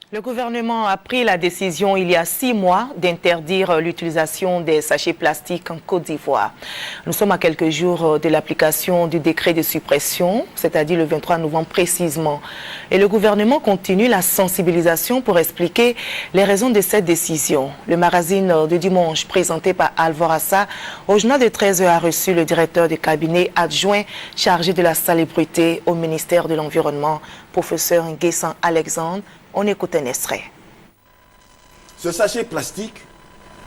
Le gouvernement a pris la décision il y a 6 mois d'interdire l'utilisation des sachets plastiques en Côte d'Ivoire. Nous sommes à quelques jours de l'application du décret de suppression, c'est-à-dire le 23 novembre précisément. Et le gouvernement continue la sensibilisation pour expliquer les raisons de cette décision. Le magazine de dimanche présenté par Alvorassa au journal de 13h a reçu le directeur de cabinet adjoint chargé de la salubrité au ministère de l'Environnement, professeur Nguessan Alexandre. On écoute un extrait. Ce sachet plastique,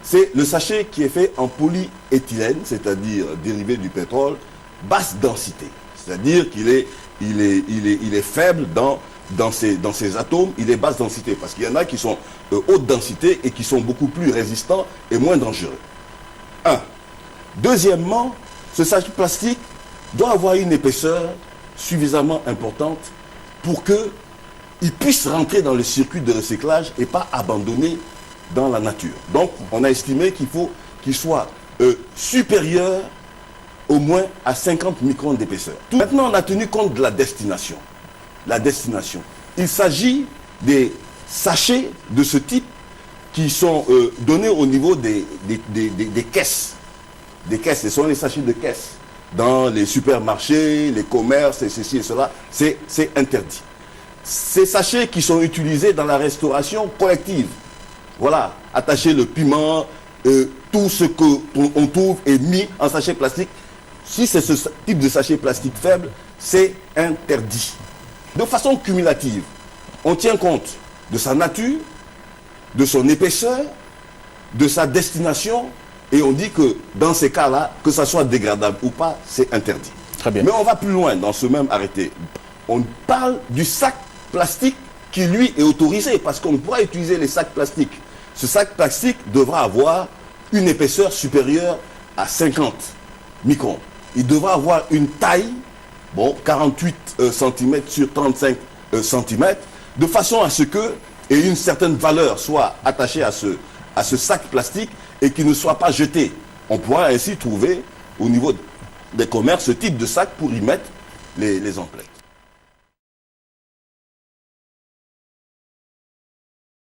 c'est le sachet qui est fait en polyéthylène, c'est-à-dire dérivé du pétrole, basse densité. C'est-à-dire qu'il est faible dans ses atomes, il est basse densité. Parce qu'il y en a qui sont haute densité et qui sont beaucoup plus résistants et moins dangereux. Deuxièmement, ce sachet plastique doit avoir une épaisseur suffisamment importante pour qu'il puisse rentrer dans le circuit de recyclage et pas abandonné dans la nature. Donc, on a estimé qu'il faut qu'il soit supérieur au moins à 50 microns d'épaisseur. Maintenant, on a tenu compte de la destination. La destination. Il s'agit des sachets de ce type qui sont donnés au niveau des caisses. Des caisses, ce sont les sachets de caisse. Dans les supermarchés, les commerces, et ceci et cela, c'est interdit. Ces sachets qui sont utilisés dans la restauration collective, voilà, attacher le piment, tout ce qu'on trouve est mis en sachet plastique. Si c'est ce type de sachet plastique faible, c'est interdit. De façon cumulative, on tient compte de sa nature, de son épaisseur, de sa destination, et on dit que dans ces cas-là, que ça soit dégradable ou pas, c'est interdit. Très bien. Mais on va plus loin dans ce même arrêté. On parle du sac plastique qui, lui, est autorisé, parce qu'on pourra utiliser les sacs plastiques. Ce sac plastique devra avoir une épaisseur supérieure à 50 microns. Il devra avoir une taille, 48 cm sur 35 cm, de façon à ce que une certaine valeur soit attachée à ce sac plastique et qu'il ne soit pas jeté. On pourra ainsi trouver au niveau des commerces ce type de sac pour y mettre les emplettes.